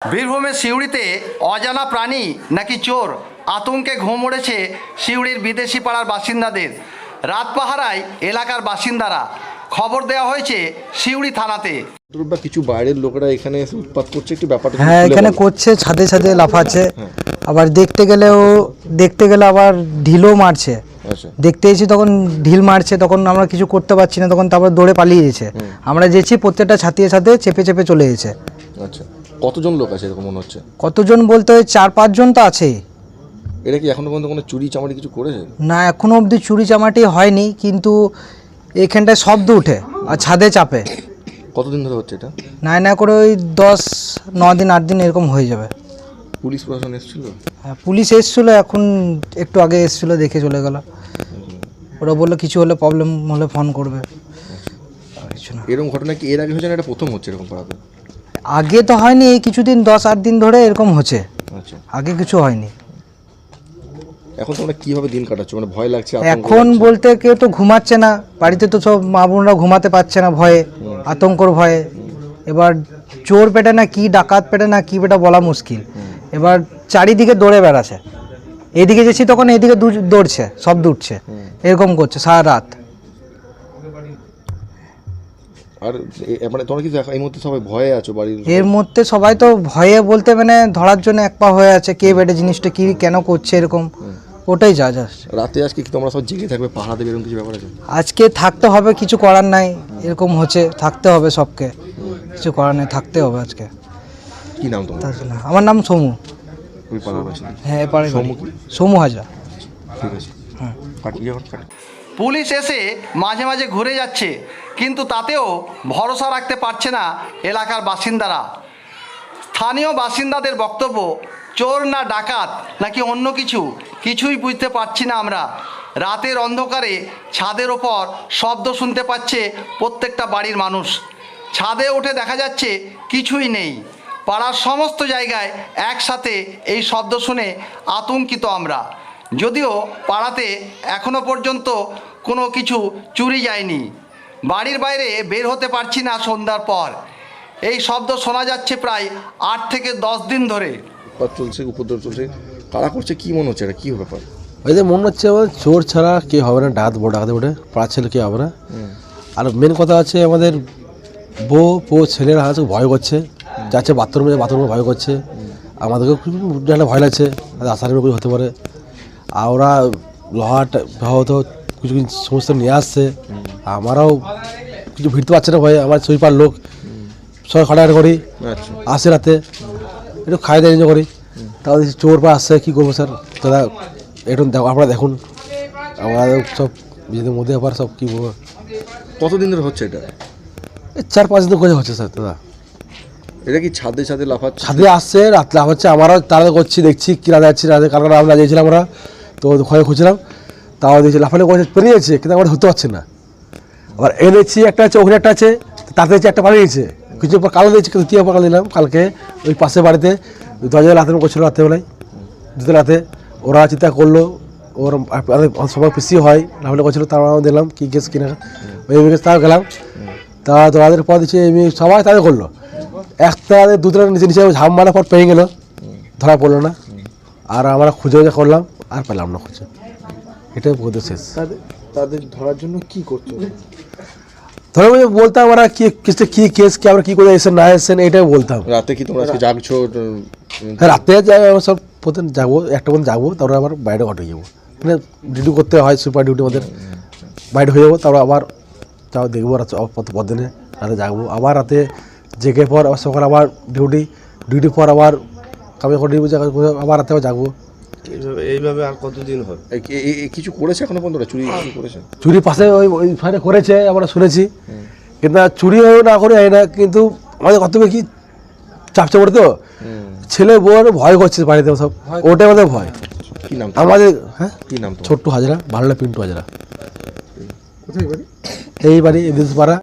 বীরভূমের সিউড়িতে অজানা প্রাণী নাকি চোর, আতঙ্কে ঘুম উড়েছে সিউড়ির বিদেশি পাড়ার বাসিন্দাদের। রাত পাহারায় এলাকার বাসিন্দারা, খবর দেওয়া হয়েছে সিউড়ি থানাতে। কিছু বাইরের লোকেরা এখানে এসে উৎপাত করছে, একটু ব্যাপারটা হ্যাঁ এখানে করছে, ছাদে ছাদে লাফাচ্ছে, আবার দেখতে গেলে আবার ঢিলও মারছে। আচ্ছা, দেখতে এসেছি তখন ঢিল মারছে, তখন আমরা কিছু করতে পারছি না, তখন তারপর দৌড়ে পালিয়ে গেছে। আমরা যেছি প্রত্যেকটা ছাতিয়ে ছাদে চেপে চেপে চলে গেছে। আচ্ছা, কতজন লোক আছে এরকম মনে হচ্ছে? কতজন বলতে ওই 4-5 জন তো আছেই। এরা কি এখনো পর্যন্ত কোনো চুরি চামারি কিছু করেছে? না এখনো অবধি চুরি চামাটি হয়নি, কিন্তু এইখানটায় শব্দ উঠে আর ছাদে চাপে। কতদিন ধরে হচ্ছে এটা? না করে ওই 10-9 দিন 8 দিন এরকম হয়ে যাবে। পুলিশ প্রশাসন এসেছিল? হ্যাঁ পুলিশ এসেছিলো, এখন একটু আগে এসেছিলো, দেখে চলে গেল। ওরা বললো কিছু হলে প্রবলেম হলে ফোন করবে। কিছু না, এরকম ঘটনা কি এর আগে হয়েছে না এটা প্রথম হচ্ছে এরকম পাড়াতে? আগে তো হয়নি, এই কিছুদিন 10-8 দিন ধরে এরকম হচ্ছে, আচ্ছা, আগে কিছু হয়নি। এখন তোমরা কিভাবে দিন কাটাচ্ছ? মানে ভয় লাগছে? এখন বলতে কেউ তো ঘুমাচ্ছে না বাড়িতে, তো সব মা বোনরা ঘুমাতে পারছে না ভয়ে, আতঙ্কর ভয়ে। এবার চোর পেটে না কি, ডাকাত পেটে না কি পেটে বলা মুশকিল। এবার চারিদিকে দৌড়ে বেড়াচ্ছে, এদিকে যেছি তখন এদিকে দৌড়ছে, সব দৌড়ছে, এরকম করছে সারা রাত। আর মানে তোমরা কি এই মুহূর্তে সবাই ভয়ে আছো বাড়ির? এর মধ্যে সবাই তো ভয়ে বলতে মানে ধরার জন্য এক পা হয়ে আছে, কে বেটে জিনিসটা কি কেন করছে এরকম, ওটাই যা যা। রাতে আজকে কি তোমরা সব জেগে থাকবে, পাহারা দেবে, এরকম কিছু ব্যাপার আছে? আজকে থাকতে হবে, কিছু করার নাই, এরকম হচ্ছে থাকতে হবে সবকে, কিছু করার নেই, থাকতে হবে আজকে। কি নাম তোমার? তার জন্য আমার নাম সমু। ওই পাড়ার বাসিন্দা? হ্যাঁ এপারে সমু কি? সমু হাজরা। ঠিক আছে, হ্যাঁ। কাট। পুলিশ এসে মাঝে মাঝে ঘুরে যাচ্ছে, কিন্তু তাতেও ভরসা রাখতে পারছে না এলাকার বাসিন্দারা। স্থানীয় বাসিন্দাদের বক্তব্য, চোর না ডাকাত নাকি অন্য কিছুই বুঝতে পারছি না আমরা। রাতের অন্ধকারে ছাদের ওপর শব্দ শুনতে পাচ্ছে প্রত্যেকটা বাড়ির মানুষ। ছাদে উঠে দেখা যাচ্ছে কিছুই নেই। পাড়ার সমস্ত জায়গায় একসাথে এই শব্দ শুনে আতঙ্কিত আমরা। যদিও পাড়াতে এখনো পর্যন্ত কোনো কিছু চুরি যায়নি। বাড়ির বাইরে বের হতে পারছি না সন্ধ্যার পর। এই শব্দ শোনা যাচ্ছে প্রায় 8 থেকে 10 দিন ধরে। উৎপাত চলছে, উপদ্রব চলছে, কারা করছে কি মনে হচ্ছে? এটা কি ব্যাপার? ওই যে মনে হচ্ছে চোর ছাড়া কে হবে না, ডাকাতে ওঠে পাড়ার ছেলে কে হবে না। আর মেন কথা আছে আমাদের বউ ছেলেরা আছে ভয় করছে, যাচ্ছে বাথরুমে ভয় করছে। আমাদেরকে খুব একটা ভয় লাগছে, আশার উপরে হতে পারে। আর ওরা লোহাটা হয়তো কিছু সমস্ত নিয়ে আসছে, আমরাও কিছু ভিড়তে পারছে না ভয়ে। আমার শরীর পার লোক সবাই খাটাখাটি করি, আসে রাতে একটু খাই দাই করি, তাহলে চোর পা আসছে কী করবো স্যার? দাদা একটু আপনারা দেখুন, আমরা সব নিজেদের মধ্যে আবার সব কী বলবো। কতদিন ধরে হচ্ছে এটা? 4-5 দিন করে হচ্ছে স্যার। দাদা এটা কি ছাদে লাফাচ্ছে? ছাদে আসছে, রাত লাফাচ্ছে, আমরাও তারা করছি, দেখছি কী রাতে যাচ্ছি। রাতে কালকে আমরা গিয়েছিলাম, আমরা তো ঘরে খুঁজছিলাম, তাও দেখছি লাফালে করে পেরিয়েছে, কিন্তু আমরা ধরতে পারছি না। আবার এনেছি একটা আছে, ওখানে একটা আছে, তাতে একটা পালিয়েছে। কিছু পর কালো দিয়েছি, দ্বিতীয় পর কালো দিলাম কালকে ওই পাশে বাড়িতে 10 রাতে করছিল, রাত্রেবেলায় দুটো রাতে ওরা চিন্তা করলো, ওর সবাই বেশি হয় লাফালে করছিল, তারপর আমরা দিলাম কী কেস কিনা ওই কেস, তাও গেলাম। তা তোদের পর দিচ্ছে এমনি সবাই তাদের করলো, একটা দুটো নিচে ঝাম মারার পর পেয়ে গেলো, ধরা পড়লো না। আর আমরা খুঁজে করলাম, আর পেলাম না খুঁজে, এটাই বোধ শেষ। তাদের ধরার জন্য কি করছো? ধরো বলতাম আমরা কি কেস কি আমরা কী করে এসেছেন না এসেছেন, এটাই বলতাম। রাতে কি তোমরা আজকে জাগছো? হ্যাঁ রাতে সব প্রথম যাবো, একটা পর্যন্ত যাবো, তারপরে আবার বাইরে ঘটে যাবো, মানে ডিউটি করতে হয়, সুপার ডিউটি আমাদের, বাইরে হয়ে যাবো, তারপর আবার তাও দেখবো পরদিনে রাতে জাগবো, আবার রাতে জেগে পর আবার সকালে আবার ডিউটি পর আবার কামে করে আবার রাতে আবার জাগবো। এইভাবে আর কতদিন হয়? কিছু করেছে এখনো পর্যন্ত? চুরি করেছে? চুরি পাশে ওইখানে করেছে আমরা শুনেছি, কিন্তু চুরি না করে হয় না, কিন্তু আমাদের কত কি চাপচা পড়ে তো, ছেলে বউর ভয় করছে বাড়িতে সব, ওটাই আমাদের ভয়। কি নাম আমাদের? হ্যাঁ কি নাম? ছোট্টু হাজরা, ভালো পিন্টু হাজরা। এই বাড়ি বিদেশ পাড়া।